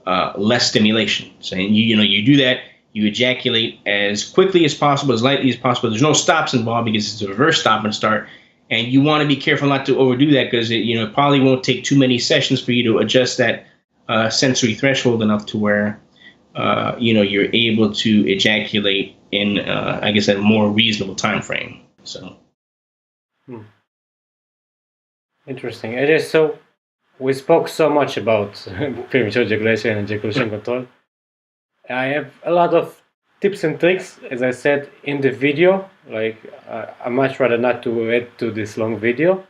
S2: less stimulation. So you do that, you ejaculate as quickly as possible, as lightly as possible. There's no stops involved because it's a reverse stop and start. And you want to be careful not to overdo that because it probably won't take too many sessions for you to adjust that sensory threshold enough to where you're able to ejaculate in a more reasonable time frame. So.
S3: Interesting. So we spoke so much about premature ejaculation and ejaculation control. I have a lot of tips and tricks, as I said in the video. I much rather not to add to this long video.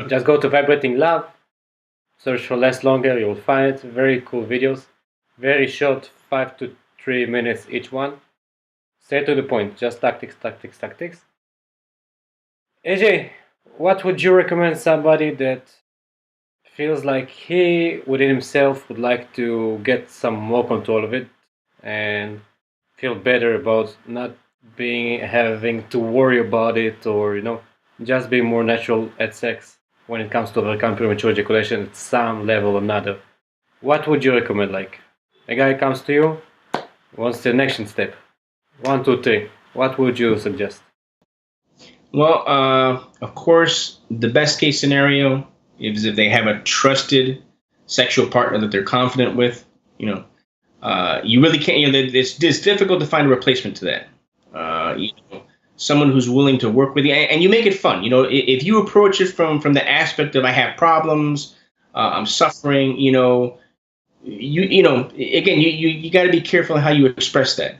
S3: Just go to Vibrating Love, search for Last Longer, you will find it. Very cool videos, very short, 5 to 3 minutes each one. Straight to the point, just tactics. AJ, what would you recommend somebody that feels like he, within himself, would like to get some more control of it and feel better about not having to worry about it, or just being more natural at sex when it comes to overcome premature ejaculation at some level or another? What would you recommend? Like, a guy comes to you, wants the next step, 1, 2, 3. What would you suggest?
S2: Well, of course, the best case scenario is if they have a trusted sexual partner that they're confident with. You really can't. It's difficult to find a replacement to that. Someone who's willing to work with you, and you make it fun. If you approach it from the aspect of I have problems, I'm suffering. Again, you got to be careful how you express that.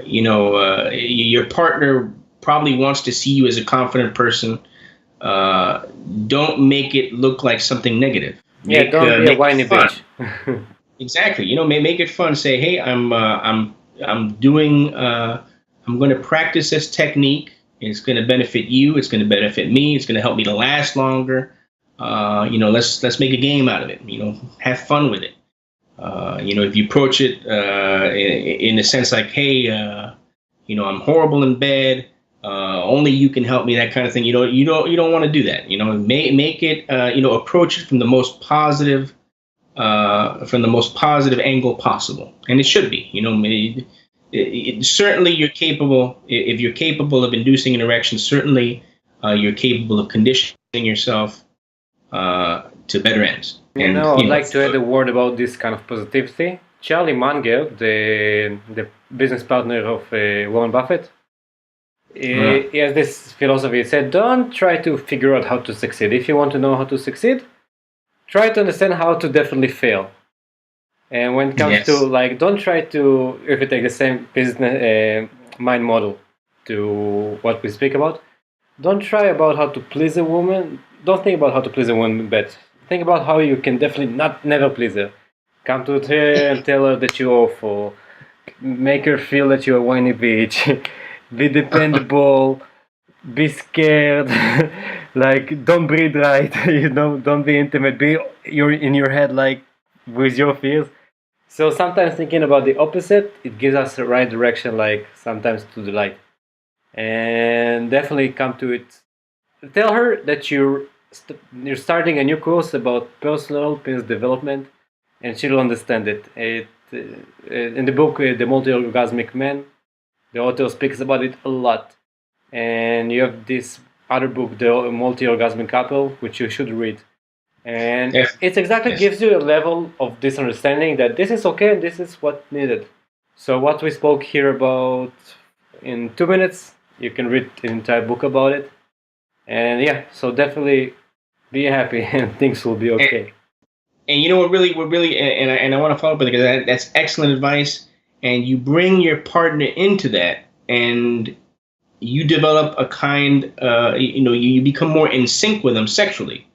S2: Your partner probably wants to see you as a confident person. Don't make it look like something negative.
S3: Don't be a whiny bitch.
S2: Exactly. Make it fun. Say, hey, I'm doing. I'm going to practice this technique. It's going to benefit you. It's going to benefit me. It's going to help me to last longer. Let's make a game out of it. Have fun with it. If you approach it in a sense like, hey, I'm horrible in bed. Only you can help me. That kind of thing. You don't want to do that. Make it. Approach it from the most positive. From the most positive angle possible, and it should be. Certainly you're capable. If you're capable of inducing an erection, certainly you're capable of conditioning yourself to better ends.
S3: I'd like to add a word about this kind of positivity. Charlie Munger, the business partner of Warren Buffett, he has this philosophy. He said, don't try to figure out how to succeed. If you want to know how to succeed, try to understand how to definitely fail. And when it comes to, don't try to, if you take the same business mind model to what we speak about, don't try about how to please a woman. Don't think about how to please a woman, but think about how you can definitely never please her. Come to her and tell her that you're awful. make her feel that you're a whiny bitch. Be dependable. Be scared. Like, don't breathe right. Don't be intimate. You're in your head, like, with your fears. So sometimes thinking about the opposite, it gives us the right direction, like sometimes to the light. And definitely come to it. Tell her that you're starting a new course about personal penis development, and she'll understand it. In the book, The Multi-Orgasmic Man, the author speaks about it a lot. And you have this other book, The Multi-Orgasmic Couple, which you should read. And
S2: Yes.
S3: it exactly
S2: Yes.
S3: gives you a level of this understanding that this is okay and this is what needed. So what we spoke here about in 2 minutes, you can read the entire book about it. And yeah, so definitely be happy and things will be okay.
S2: And you know what really, and I want to follow up with it because that's excellent advice. And you bring your partner into that, and you develop a kind, you become more in sync with them sexually.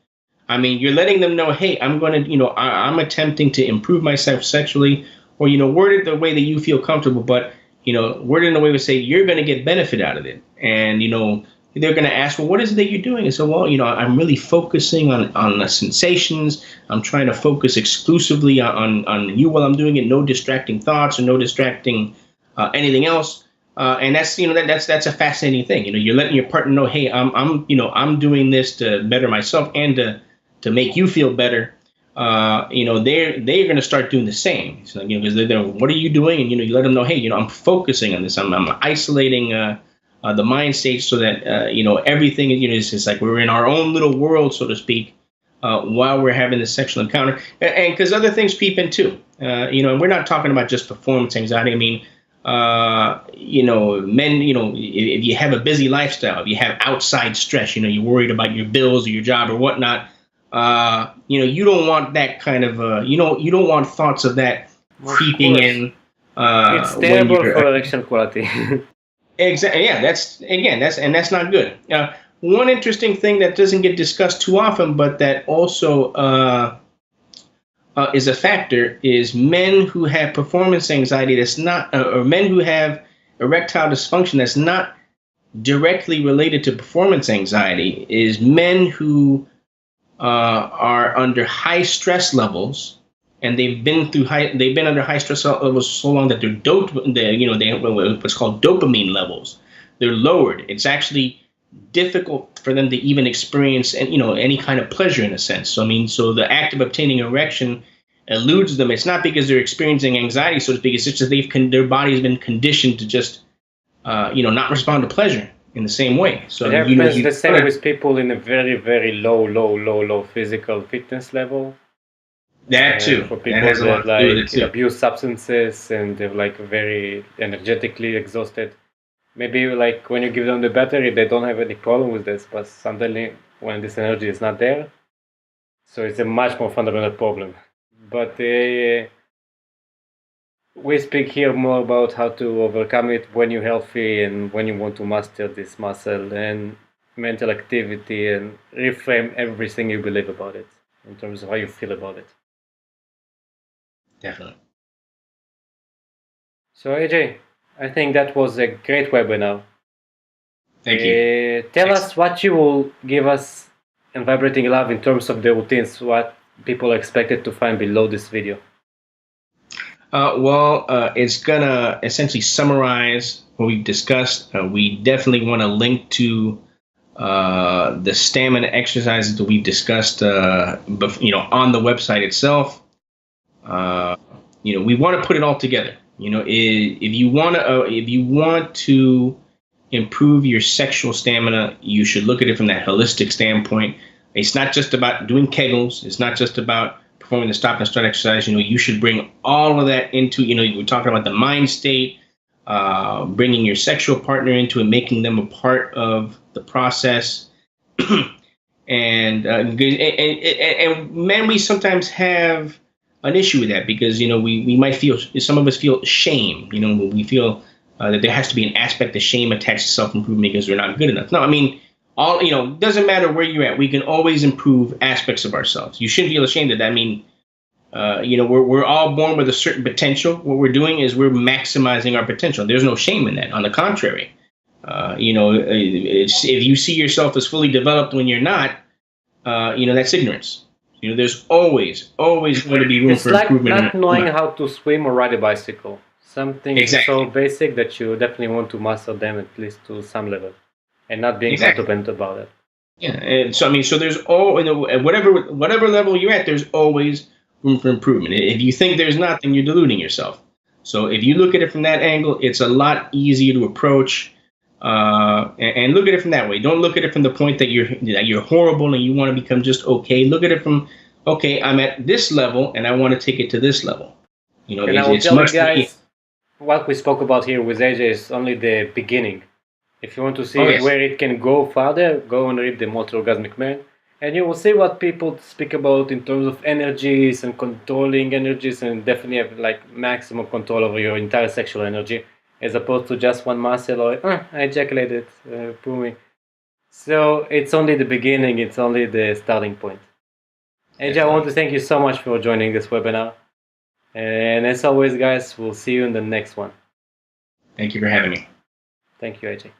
S2: I mean, you're letting them know, hey, I'm going to, I'm attempting to improve myself sexually, or, word it the way that you feel comfortable, but, word it in a way to say you're going to get benefit out of it. And, they're going to ask, well, what is it that you're doing? And so, well, I'm really focusing on the sensations. I'm trying to focus exclusively on you while I'm doing it. No distracting thoughts or no distracting anything else. And that's that's a fascinating thing. You're letting your partner know, hey, I'm doing this to better myself and to make you feel better. They're going to start doing the same. So, because they're what are you doing? And you let them know, hey, I'm focusing on this. I'm isolating the mind state so that everything is just like we're in our own little world, so to speak, while we're having this sexual encounter. And because other things peep in too. And we're not talking about just performance anxiety. I mean, men, if you have a busy lifestyle, if you have outside stress, you're worried about your bills or your job or whatnot, you don't want that kind of, you don't want thoughts of that creeping in.
S3: It's terrible for erection quality.
S2: Exactly. Yeah, that's not good. One interesting thing that doesn't get discussed too often, but that also is a factor, is men who have performance anxiety that's not, or men who have erectile dysfunction that's not directly related to performance anxiety, is men who are under high stress levels, and they've been under high stress levels so long that they have what's called dopamine levels. They're lowered. It's actually difficult for them to even experience any kind of pleasure in a sense. So the act of obtaining erection eludes them. It's not because they're experiencing anxiety, so to speak. It's just that their body's been conditioned to just not respond to pleasure in the same way. So
S3: it happens the same with people in a very, very low physical fitness level.
S2: That too.
S3: For people that abuse substances and they're like very energetically exhausted. Maybe like when you give them the battery, they don't have any problem with this, but suddenly when this energy is not there, so it's a much more fundamental problem. But we speak here more about how to overcome it when you're healthy and when you want to master this muscle and mental activity and reframe everything you believe about it in terms of how you feel about it.
S2: Definitely.
S3: So AJ, I think that was a great webinar.
S2: Thank you.
S3: Tell us what you will give us in Vibrating Love in terms of the routines, what people are expected to find below this video.
S2: It's gonna essentially summarize what we've discussed. We definitely want to link to the stamina exercises that we've discussed, on the website itself. We want to put it all together. If you want to improve your sexual stamina, you should look at it from that holistic standpoint. It's not just about doing Kegels. It's not just about performing the stop and start exercise. You should bring all of that into, we're talking about the mind state, bringing your sexual partner into it, making them a part of the process. And men, we sometimes have an issue with that because, we might feel, some of us feel shame, we feel that there has to be an aspect of shame attached to self-improvement because we're not good enough. No, I mean, doesn't matter where you're at. We can always improve aspects of ourselves. You shouldn't feel ashamed of that. I mean, we're all born with a certain potential. What we're doing is we're maximizing our potential. There's no shame in that. On the contrary, if you see yourself as fully developed when you're not, that's ignorance. There's always going to be room for improvement.
S3: It's like not knowing how to swim or ride a bicycle. Something so basic that you definitely want to master them at least to some level, and not being confident about it.
S2: Yeah, and so there's at whatever level you're at, there's always room for improvement. If you think there's not, then you're deluding yourself. So if you look at it from that angle, it's a lot easier to approach, and look at it from that way. Don't look at it from the point that you're horrible and you want to become just okay. Look at it from, okay, I'm at this level and I want to take it to this level.
S3: And I will tell you guys, what we spoke about here with AJ is only the beginning. If you want to see where it can go further, go and read The Multi-Orgasmic Man, and you will see what people speak about in terms of energies and controlling energies, and definitely have like maximum control over your entire sexual energy, as opposed to just one muscle or I ejaculated, prove me. So it's only the beginning, it's only the starting point. AJ, I want to thank you so much for joining this webinar. And as always, guys, we'll see you in the next one.
S2: Thank you for having me.
S3: Thank you, AJ.